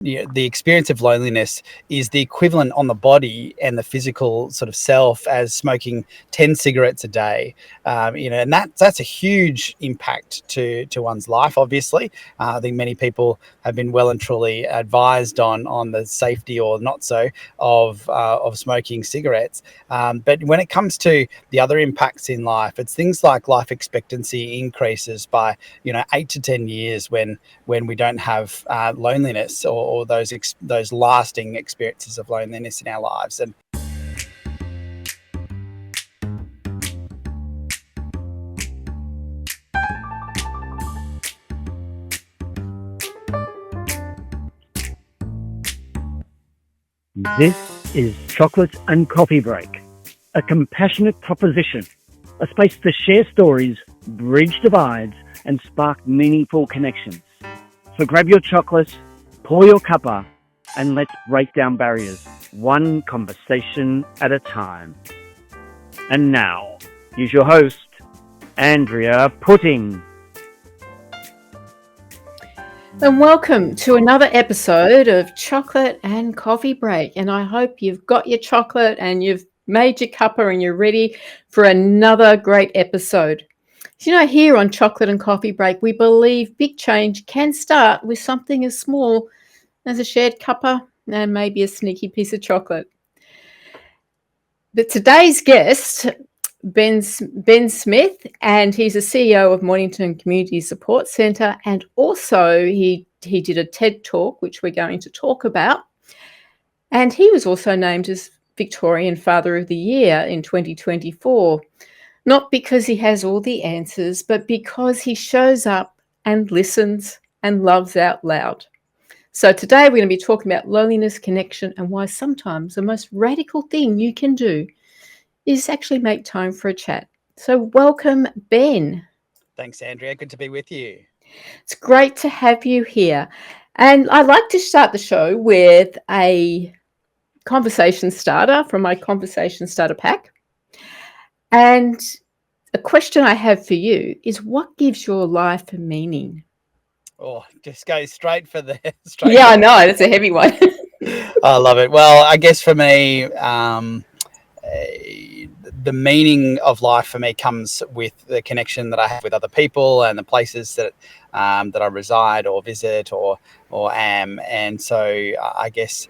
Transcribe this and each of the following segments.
the experience of loneliness is the equivalent on the body and the physical sort of self as smoking 10 cigarettes a day. And that's a huge impact to one's life, obviously. I think many people have been well and truly advised on the safety or not so of smoking cigarettes. But when it comes to the other impacts in life, it's things like life expectancy increases by 8 to 10 years when we don't have loneliness or those lasting experiences of loneliness in our lives. And this is Chocolate and Coffee Break, a compassionate proposition, a space to share stories, bridge divides, and spark meaningful connections. So grab your chocolate, pour your cuppa, and let's break down barriers, one conversation at a time. And now, here's your host, Andrea Putting. And welcome to another episode of Chocolate and Coffee Break. And I hope you've got your chocolate and you've made your cuppa and you're ready for another great episode. Here on Chocolate and Coffee Break, we believe big change can start with something as small as a shared cuppa and maybe a sneaky piece of chocolate. But today's guest, Ben Smith, and he's the CEO of Mornington Community Support Centre, and also he did a TED talk, which we're going to talk about. And he was also named as Victorian Father of the Year in 2024. Not because he has all the answers, but because he shows up and listens and loves out loud. So today we're going to be talking about loneliness, connection, and why sometimes the most radical thing you can do is actually make time for a chat. So welcome, Ben. Thanks, Andrea. Good to be with you. It's great to have you here. And I'd like to start the show with a conversation starter from my conversation starter pack. And a question I have for you is, what gives your life a meaning? Oh, just go straight for the... Yeah, I know. That's a heavy one. I love it. Well, I guess for me, the meaning of life for me comes with the connection that I have with other people and the places that I reside or visit or am. And so I guess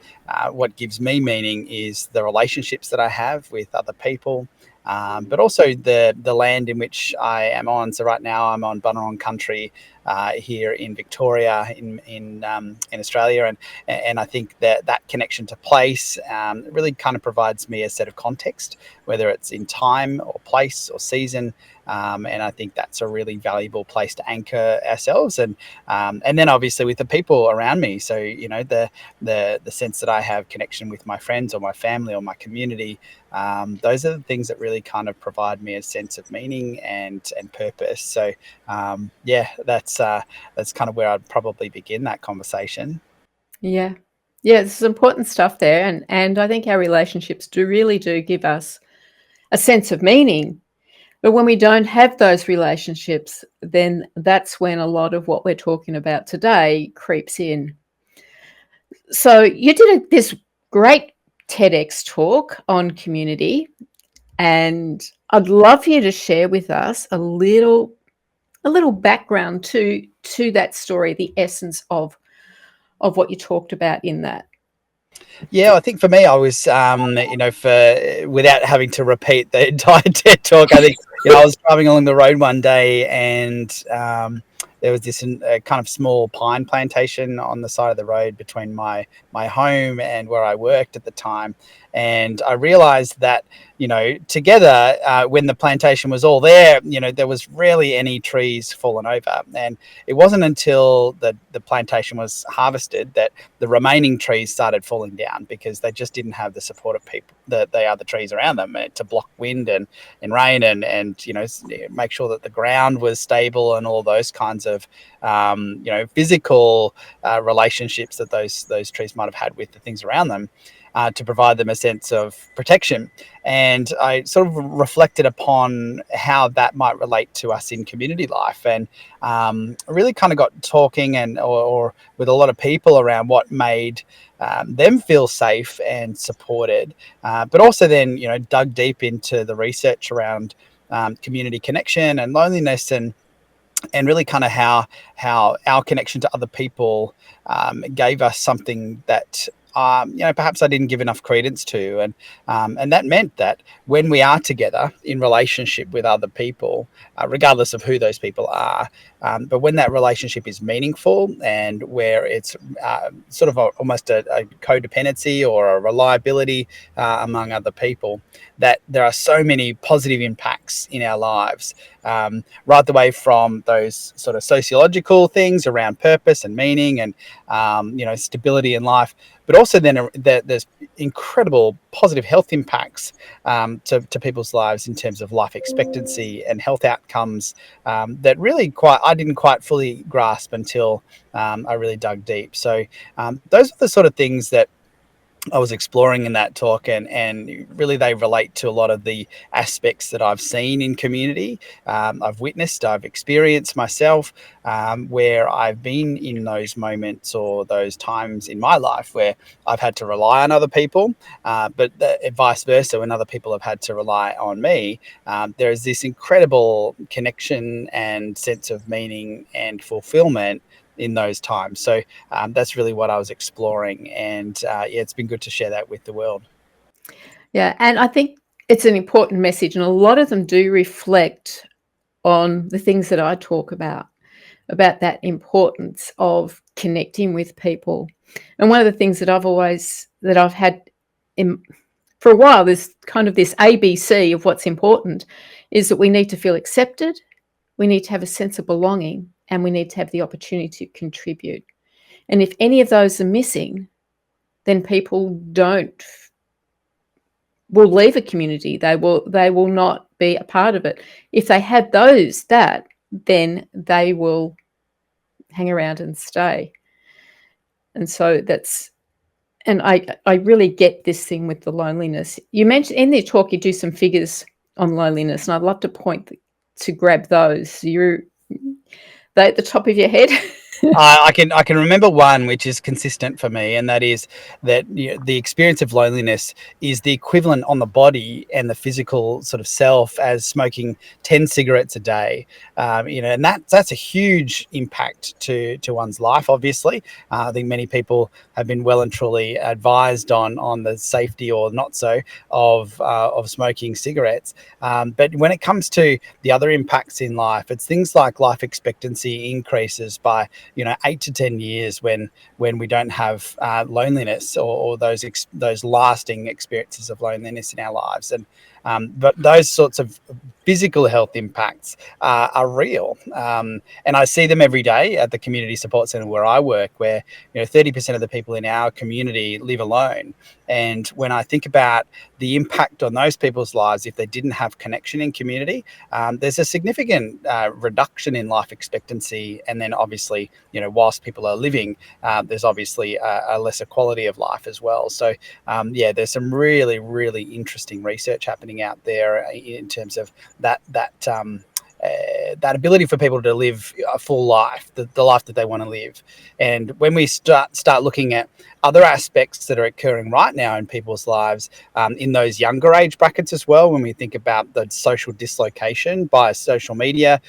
what gives me meaning is the relationships that I have with other people, but also the land in which I am on. So right now I'm on Bunurong country here in Victoria in Australia, and I think that connection to place really kind of provides me a set of context, whether it's in time or place or season. And I think that's a really valuable place to anchor ourselves, and then obviously with the people around me. So the sense that I have connection with my friends or my family or my community. Those are the things that really kind of provide me a sense of meaning and purpose. So that's kind of where I'd probably begin that conversation. Yeah, this is important stuff there, and I think our relationships do give us a sense of meaning. But when we don't have those relationships, then that's when a lot of what we're talking about today creeps in. So you did this great TEDx talk on community, and I'd love for you to share with us a little background to that story, the essence of what you talked about in that. Yeah, I think for me, I was, without having to repeat the entire TED talk, I think, I was driving along the road one day and there was this kind of small pine plantation on the side of the road between my home and where I worked at the time. And I realized that, together, when the plantation was all there, there was rarely any trees fallen over. And it wasn't until the plantation was harvested that the remaining trees started falling down, because they just didn't have the support of people, the other trees around them, to block wind and rain and make sure that the ground was stable and all those kinds of physical relationships that those trees might have had with the things around them, to provide them a sense of protection. And I sort of reflected upon how that might relate to us in community life, and really kind of got talking or with a lot of people around what made them feel safe and supported, but also then dug deep into the research around community connection and loneliness, and really kind of how our connection to other people gave us something that perhaps I didn't give enough credence to, and that meant that when we are together in relationship with other people, regardless of who those people are, but when that relationship is meaningful and where it's sort of almost a codependency or a reliability among other people, that there are so many positive impacts in our lives, right away from those sort of sociological things around purpose and meaning and stability in life, but also then there's incredible positive health impacts to people's lives in terms of life expectancy and health outcomes that really I didn't quite fully grasp until I really dug deep. So those are the sort of things that I was exploring in that talk, and really they relate to a lot of the aspects that I've seen in community, I've witnessed, I've experienced myself, where I've been in those moments or those times in my life where I've had to rely on other people, but vice versa, when other people have had to rely on me, there is this incredible connection and sense of meaning and fulfillment in those times. So that's really what I was exploring, and it's been good to share that with the world. Yeah, and I think it's an important message, and a lot of them do reflect on the things that I talk about that importance of connecting with people. And one of the things that I've had for a while, there's kind of this ABC of what's important, is that we need to feel accepted, we need to have a sense of belonging, and we need to have the opportunity to contribute. And if any of those are missing, then people will leave a community. They will not be a part of it. If they have then they will hang around and stay. And so I really get this thing with the loneliness. You mentioned in the talk, you do some figures on loneliness, and I'd love to grab those. They at the top of your head? I can remember one which is consistent for me, and that is that the experience of loneliness is the equivalent on the body and the physical sort of self as smoking 10 cigarettes a day. And that's a huge impact to one's life. Obviously, I think many people have been well and truly advised on the safety or not so of smoking cigarettes. But when it comes to the other impacts in life, it's things like life expectancy increases by 8 to 10 years when we don't have loneliness or those lasting experiences of loneliness in our lives. And but those sorts of physical health impacts are real, and I see them every day at the community support centre where I work, where 30% of the people in our community live alone. And when I think about the impact on those people's lives if they didn't have connection in community, there's a significant reduction in life expectancy, and then obviously whilst people are living, there's obviously a lesser quality of life as well. So there's some really, really interesting research happening out there in terms of that ability for people to live a full life, the life that they want to live. And when we start looking at other aspects that are occurring right now in people's lives, in those younger age brackets as well, when we think about the social dislocation by social media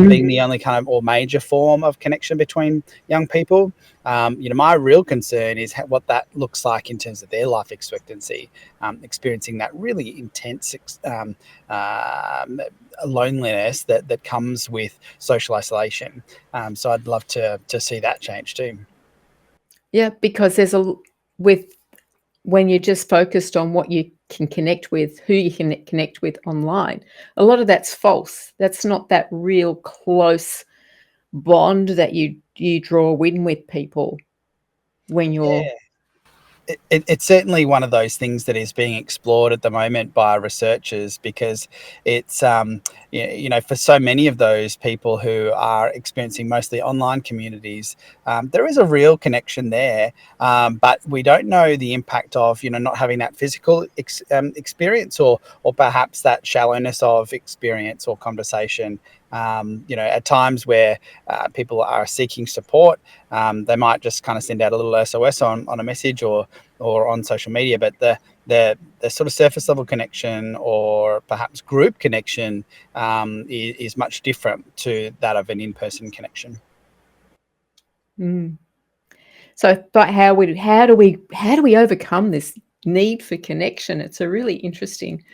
being the only kind of or major form of connection between young people, my real concern is what that looks like in terms of their life expectancy, experiencing that really intense loneliness that comes with social isolation. So I'd love to see that change too. Yeah, because when you're just focused on what you can connect with, who you can connect with online, a lot of that's false. That's not that real close bond that you draw in with people when you're It's certainly one of those things that is being explored at the moment by researchers, because it's for so many of those people who are experiencing mostly online communities, there is a real connection there, but we don't know the impact of not having that physical experience, or perhaps that shallowness of experience or conversation. At times where people are seeking support, they might just kind of send out a little SOS on a message, or on social media, but the sort of surface level connection, or perhaps group connection, is much different to that of an in-person connection. So, but how do we overcome this need for connection? It's a really interesting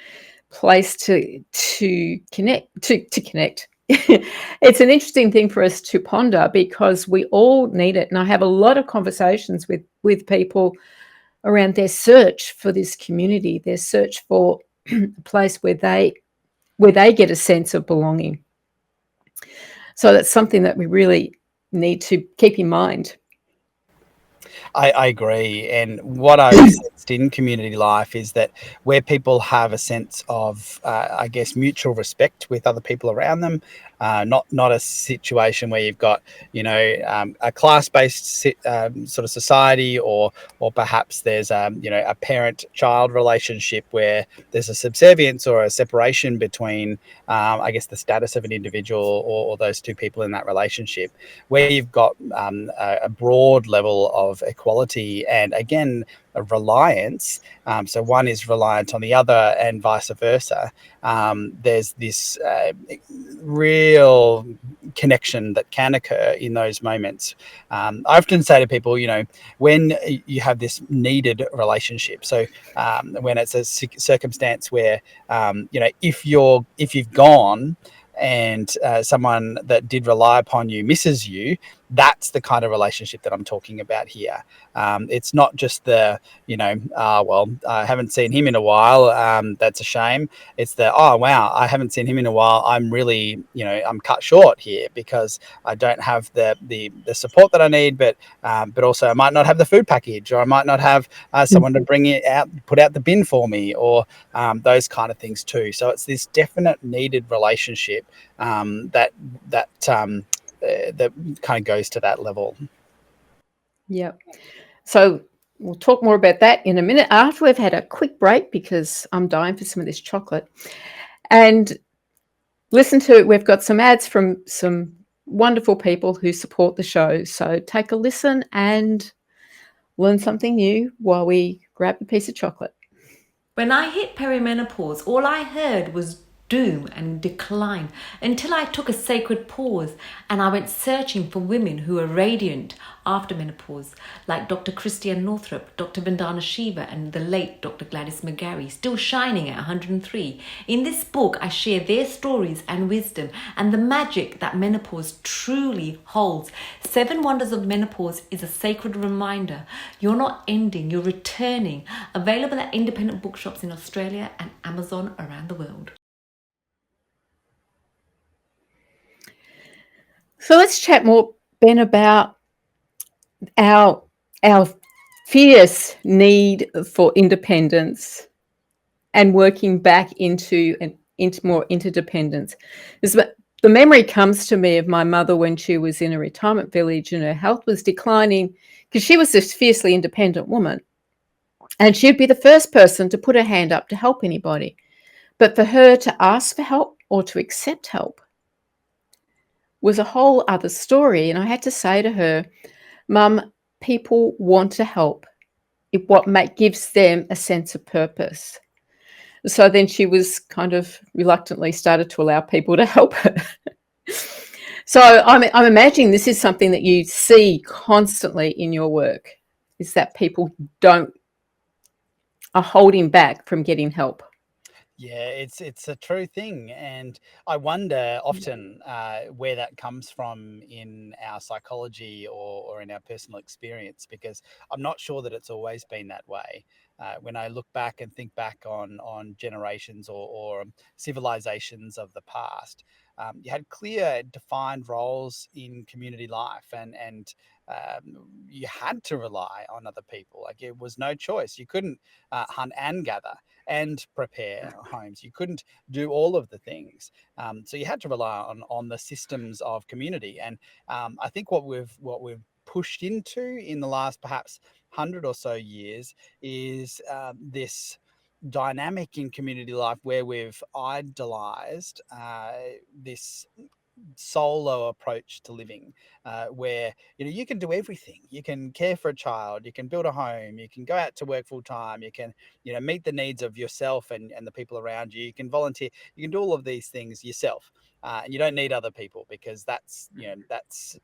place to connect to connect. It's an interesting thing for us to ponder, because we all need it. And I have a lot of conversations with people around their search for this community, their search for a place where they get a sense of belonging. So that's something that we really need to keep in mind. I agree. And what I've sensed in community life is that where people have a sense of, I guess, mutual respect with other people around them, not a situation where you've got, a class-based sort of society, or perhaps there's, a parent-child relationship where there's a subservience or a separation between, I guess, the status of an individual, or those two people in that relationship, where you've got a broad level of equality, and again, a reliance. So one is reliant on the other, and vice versa. There's this real connection that can occur in those moments. I often say to people, when you have this needed relationship, so when it's a circumstance where, if you've gone, and someone that did rely upon you misses you, that's the kind of relationship that I'm talking about here. It's not just the, well, I haven't seen him in a while, that's a shame. It's the, oh, wow, I haven't seen him in a while. I'm really, I'm cut short here because I don't have the support that I need, but also I might not have the food package, or I might not have someone to bring it out, put out the bin for me, or those kind of things too. So it's this definite needed relationship that kind of goes to that level. Yeah. So we'll talk more about that in a minute, after we've had a quick break, because I'm dying for some of this chocolate. And we've got some ads from some wonderful people who support the show. So take a listen and learn something new while we grab a piece of chocolate. When I hit perimenopause, all I heard was doom and decline, until I took a sacred pause and I went searching for women who were radiant after menopause, like Dr. Christiane Northrup, Dr. Vandana Shiva, and the late Dr. Gladys McGarry, still shining at 103. In this book, I share their stories and wisdom, and the magic that menopause truly holds. 7 Wonders of Menopause is a sacred reminder. You're not ending, you're returning. Available at independent bookshops in Australia and Amazon around the world. So let's chat more, Ben, about our fierce need for independence and working back into more interdependence. The memory comes to me of my mother when she was in a retirement village and her health was declining, because she was this fiercely independent woman, and she'd be the first person to put her hand up to help anybody. But for her to ask for help or to accept help was a whole other story. And I had to say to her, Mum, people want to help. What gives them a sense of purpose. So then she was kind of reluctantly started to allow people to help her. So I'm imagining this is something that you see constantly in your work, is that people are holding back from getting help. Yeah, it's a true thing, and I wonder often where that comes from in our psychology, or in our personal experience, because I'm not sure that it's always been that way. When I look back and think back on generations, or civilizations of the past, you had clear, defined roles in community life, and you had to rely on other people. Like, it was no choice. You couldn't hunt and gather and prepare homes. You couldn't do all of the things. So you had to rely on the systems of community. And I think what we've pushed into in the last perhaps 100 or so years is this dynamic in community life where we've idolized this solo approach to living, where you can do everything. You can care for a child, you can build a home, you can go out to work full time, you can meet the needs of yourself and the people around you, you can volunteer, you can do all of these things yourself, and you don't need other people, because that's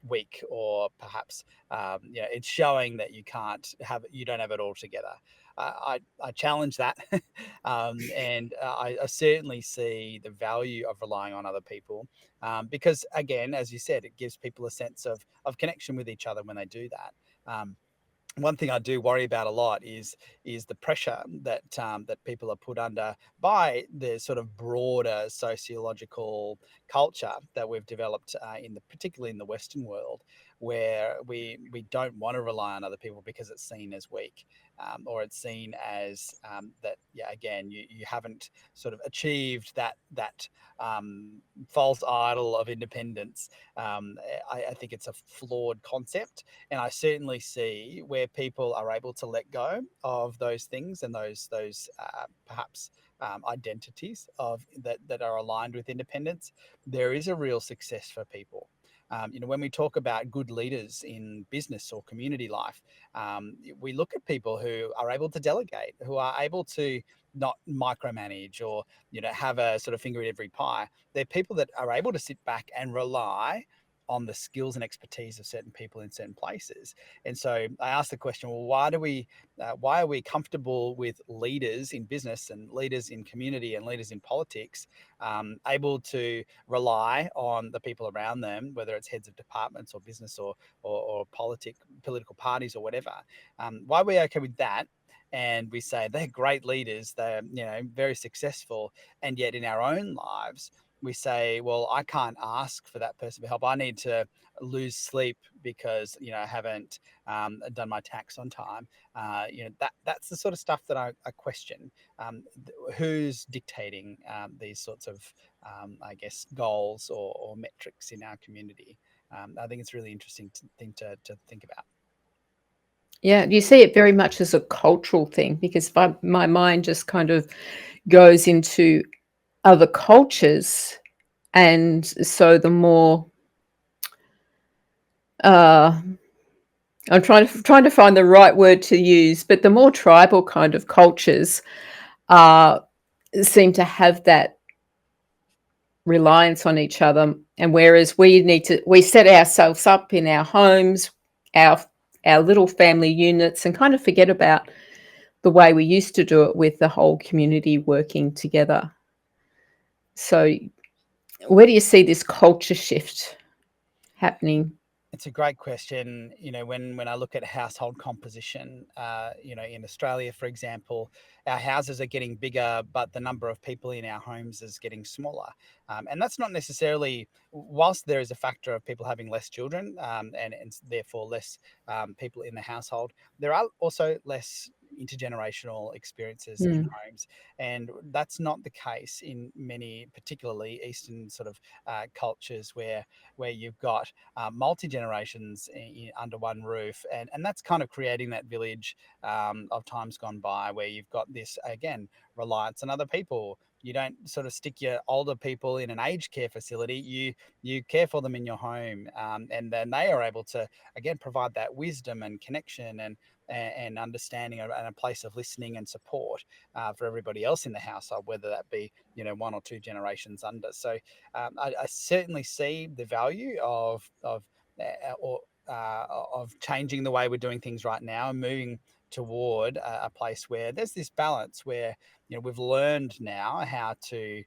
weak, or perhaps it's showing that you don't have it all together. I challenge that, and I certainly see the value of relying on other people, because, again, as you said, it gives people a sense of connection with each other when they do that. One thing I do worry about a lot is the pressure that people are put under by the sort of broader sociological culture that we've developed, particularly in the Western world, where we don't want to rely on other people because it's seen as weak, or it's seen as that, yeah, again, you haven't sort of achieved that false idol of independence. I think it's a flawed concept, and I certainly see where people are able to let go of those things and those perhaps identities that are aligned with independence. There is a real success for people. When we talk about good leaders in business or community life, we look at people who are able to delegate, who are able to not micromanage, or have a sort of finger in every pie. They're people that are able to sit back and rely on the skills and expertise of certain people in certain places. And so I asked the question, well, why are we comfortable with leaders in business and leaders in community and leaders in politics, able to rely on the people around them, whether it's heads of departments or business or political parties or whatever? Why are we okay with that? And we say they're great leaders, they're very successful, and yet in our own lives we say, well, I can't ask for that person for help. I need to lose sleep because I haven't done my tax on time. That's the sort of stuff that I question. Who's dictating these sorts of, I guess, goals or metrics in our community? I think it's a really interesting thing to think about. Yeah, you see it very much as a cultural thing, because my mind just kind of goes into other cultures, and so the more I'm trying to find the right word to use, but the more tribal kind of cultures seem to have that reliance on each other, and whereas we set ourselves up in our homes, our little family units, and kind of forget about the way we used to do it with the whole community working together. So where do you see this culture shift happening? It's a great question. When I look at household composition, in Australia, for example, our houses are getting bigger, but the number of people in our homes is getting smaller. And that's not necessarily, whilst there is a factor of people having less children, and therefore less people in the household, there are also less intergenerational experiences in Mm. homes. And that's not the case in many, particularly Eastern sort of cultures, where you've got multi generations under one roof, and that's kind of creating that village of times gone by, where you've got this, again, reliance on other people. You don't sort of stick your older people in an aged care facility. You care for them in your home, and then they are able to, again, provide that wisdom and connection and understanding, and a place of listening and support for everybody else in the household, whether that be one or two generations under. So I certainly see the value of changing the way we're doing things right now, and moving toward a place where there's this balance, where we've learned now how to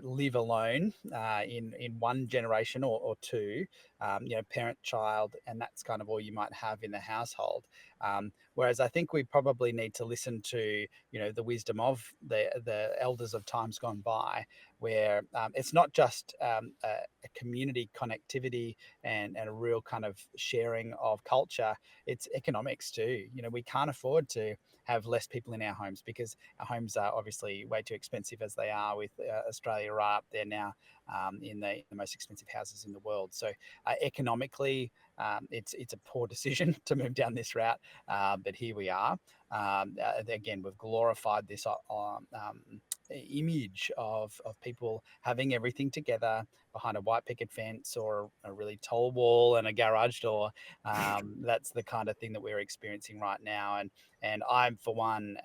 live alone in one generation or two, parent, child, and that's kind of all you might have in the household. Whereas I think we probably need to listen to, the wisdom of the elders of times gone by, where it's not just a community connectivity and a real kind of sharing of culture, it's economics too. We can't afford to have less people in our homes, because our homes are obviously way too expensive as they are, with Australia right up there now in the most expensive houses in the world. So economically, it's a poor decision to move down this route, but here we are. Again, we've glorified this image of people having everything together behind a white picket fence or a really tall wall and a garage door. That's the kind of thing that we're experiencing right now. And I'm, for one,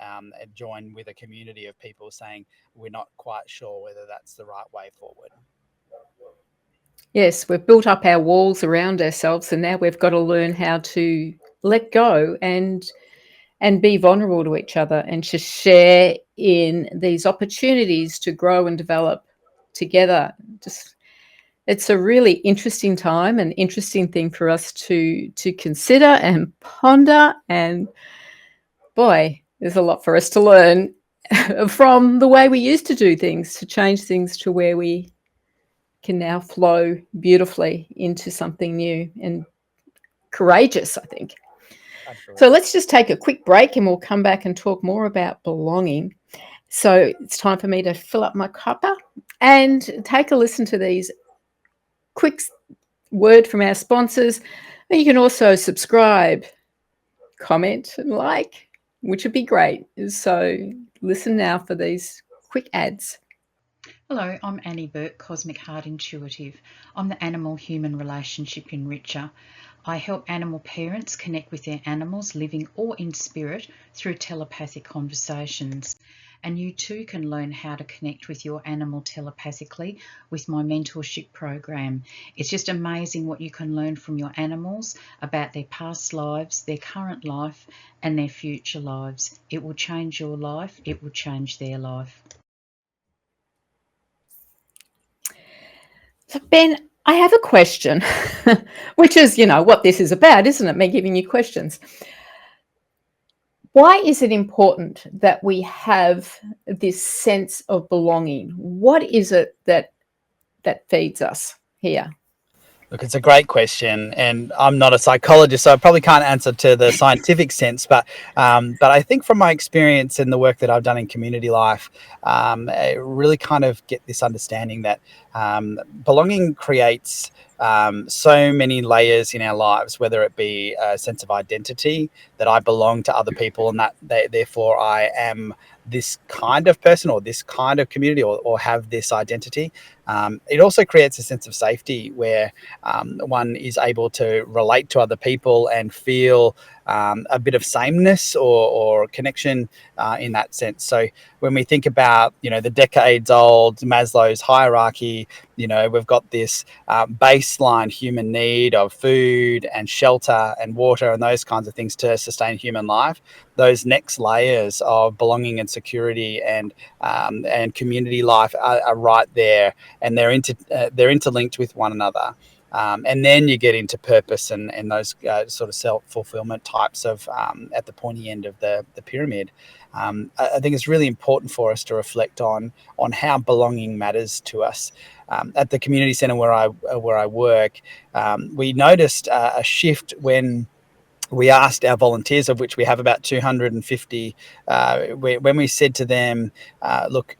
joined with a community of people saying we're not quite sure whether that's the right way forward. Yes, we've built up our walls around ourselves, and now we've got to learn how to let go and be vulnerable to each other, and to share in these opportunities to grow and develop together. It's a really interesting time, an interesting thing for us to consider and ponder. And boy, there's a lot for us to learn from the way we used to do things, to change things to where we can now flow beautifully into something new and courageous, I think. Absolutely. So let's just take a quick break and we'll come back and talk more about belonging. So it's time for me to fill up my cuppa and take a listen to these quick word from our sponsors. And you can also subscribe, comment and like, which would be great. So listen now for these quick ads. Hello, I'm Annie Burke, Cosmic Heart Intuitive. I'm the animal-human relationship enricher. I help animal parents connect with their animals, living or in spirit, through telepathic conversations. And you too can learn how to connect with your animal telepathically with my mentorship program. It's just amazing what you can learn from your animals about their past lives, their current life, and their future lives. It will change your life. It will change their life. So Ben, I have a question, which is, what this is about, isn't it? Me giving you questions. Why is it important that we have this sense of belonging? What is it that feeds us here? Look, it's a great question, and I'm not a psychologist, so I probably can't answer to the scientific sense. But I think from my experience in the work that I've done in community life, I really kind of get this understanding that belonging creates so many layers in our lives, whether it be a sense of identity, that I belong to other people and that therefore I am this kind of person or this kind of community or have this identity. It also creates a sense of safety where one is able to relate to other people and feel a bit of sameness or connection in that sense. So when we think about, the decades old Maslow's hierarchy, we've got this baseline human need of food and shelter and water and those kinds of things to sustain human life. Those next layers of belonging and security and community life are right there, and they're interlinked with one another. And then you get into purpose and those sort of self-fulfillment types of at the pointy end of the pyramid. I think it's really important for us to reflect on how belonging matters to us. At the community centre where I work, we noticed a shift when we asked our volunteers, of which we have about 250, when we said to them, look,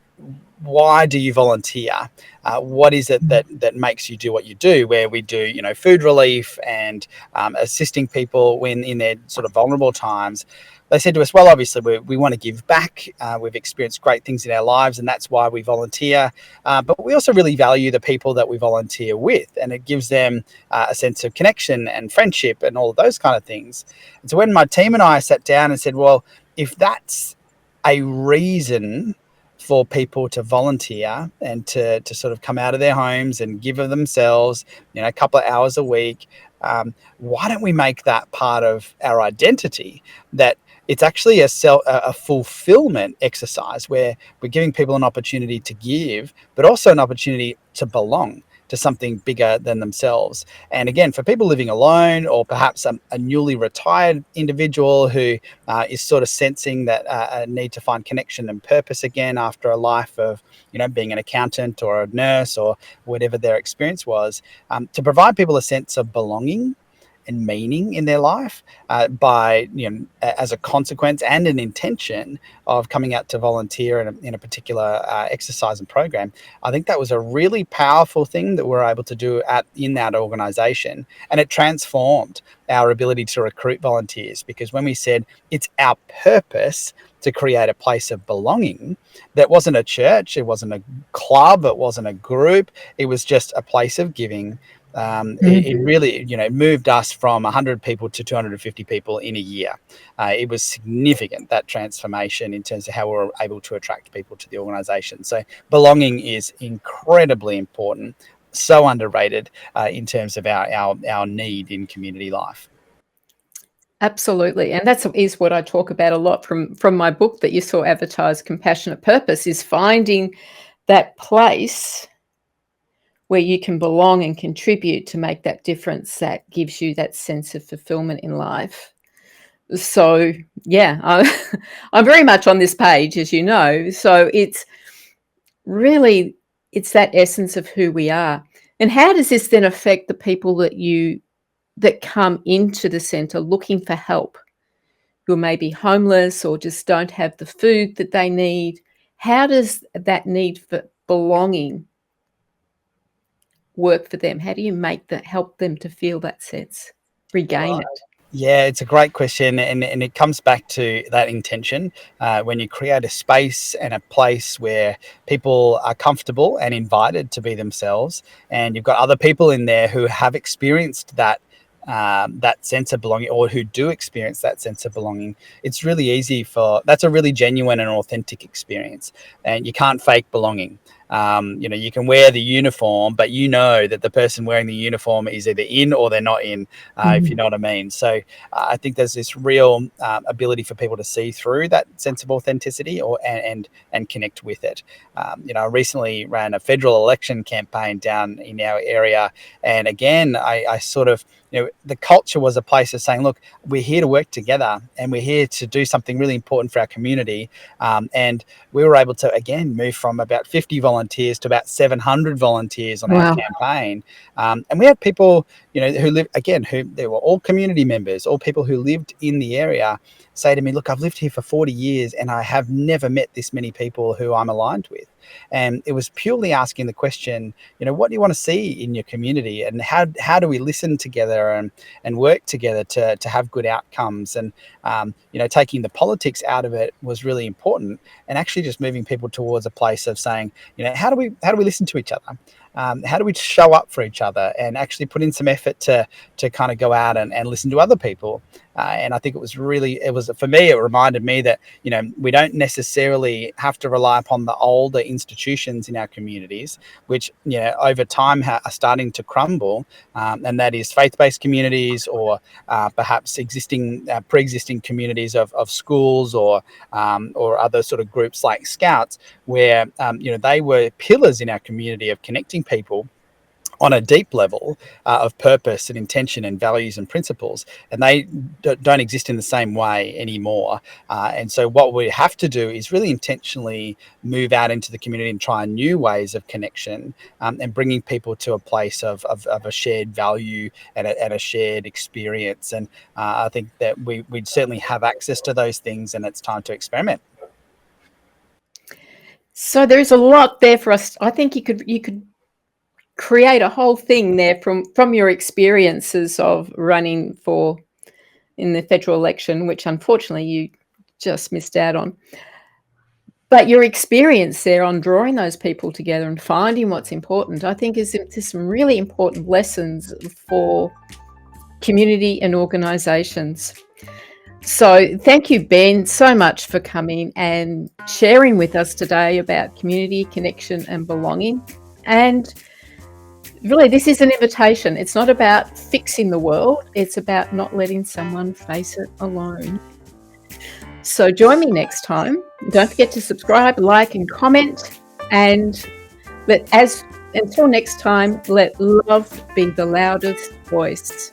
why do you volunteer? What is it that makes you do what you do? Where we do, food relief and assisting people when in their sort of vulnerable times. They said to us, well, obviously we want to give back. We've experienced great things in our lives, and that's why we volunteer. But we also really value the people that we volunteer with, and it gives them a sense of connection and friendship and all of those kind of things. And so when my team and I sat down and said, well, if that's a reason for people to volunteer and to sort of come out of their homes and give of themselves, a couple of hours a week, why don't we make that part of our identity? That it's actually a fulfillment exercise where we're giving people an opportunity to give, but also an opportunity to belong to something bigger than themselves. And again, for people living alone, or perhaps a newly retired individual who is sort of sensing that a need to find connection and purpose again after a life of, being an accountant or a nurse or whatever their experience was, to provide people a sense of belonging and meaning in their life by, as a consequence and an intention of coming out to volunteer in a particular exercise and program. I think that was a really powerful thing that we're able to do in that organization. And it transformed our ability to recruit volunteers, because when we said it's our purpose to create a place of belonging, that wasn't a church, it wasn't a club, it wasn't a group, it was just a place of giving. It really, moved us from 100 people to 250 people in a year. It was significant, that transformation, in terms of how we're able to attract people to the organisation. So belonging is incredibly important, so underrated in terms of our need in community life. Absolutely. And that is what I talk about a lot from my book that you saw advertised, Compassionate Purpose, is finding that place where you can belong and contribute to make that difference that gives you that sense of fulfillment in life. So, yeah, I'm very much on this page, as you know. So it's that essence of who we are. And how does this then affect the people that come into the centre looking for help, who may be homeless or just don't have the food that they need? How does that need for belonging work for them? How do you help them to feel that sense, regain it? Yeah, it's a great question, and it comes back to that intention. When you create a space and a place where people are comfortable and invited to be themselves, and you've got other people in there who have experienced that sense of belonging, or who do experience that sense of belonging, it's really easy that's a really genuine and authentic experience, and you can't fake belonging. You can wear the uniform, but that the person wearing the uniform is either in or they're not in, if you know what I mean. So I think there's this real ability for people to see through that sense of authenticity and connect with it. I recently ran a federal election campaign down in our area, and again, I sort of, the culture was a place of saying, look, we're here to work together and we're here to do something really important for our community. And we were able to, again, move from about 50 volunteers to about 700 volunteers on our campaign. And we had people, who live, again, who they were all community members, all people who lived in the area, say to me, look, I've lived here for 40 years and I have never met this many people who I'm aligned with. And it was purely asking the question, what do you want to see in your community, and how do we listen together and work together to have good outcomes? And taking the politics out of it was really important, and actually just moving people towards a place of saying, how do we listen to each other? How do we show up for each other and actually put in some effort to kind of go out and listen to other people? And I think for me, it reminded me that, we don't necessarily have to rely upon the older institutions in our communities, which, over time are starting to crumble. And that is faith-based communities, or perhaps pre-existing communities of schools or other sort of groups like Scouts, where, they were pillars in our community of connecting people on a deep level of purpose and intention and values and principles, and they don't exist in the same way anymore. And so what we have to do is really intentionally move out into the community and try new ways of connection, and bringing people to a place of a shared value and a shared experience. And I think that we certainly have access to those things, and it's time to experiment. So there's a lot there for us. I think you could create a whole thing there from your experiences of running in the federal election, which unfortunately you just missed out on. But your experience there on drawing those people together and finding what's important, I think is some really important lessons for community and organisations. So thank you, Ben, so much for coming and sharing with us today about community, connection and belonging. And really, this is an invitation. It's not about fixing the world. It's about not letting someone face it alone. So join me next time. Don't forget to subscribe, like, and comment. And until next time, let love be the loudest voice.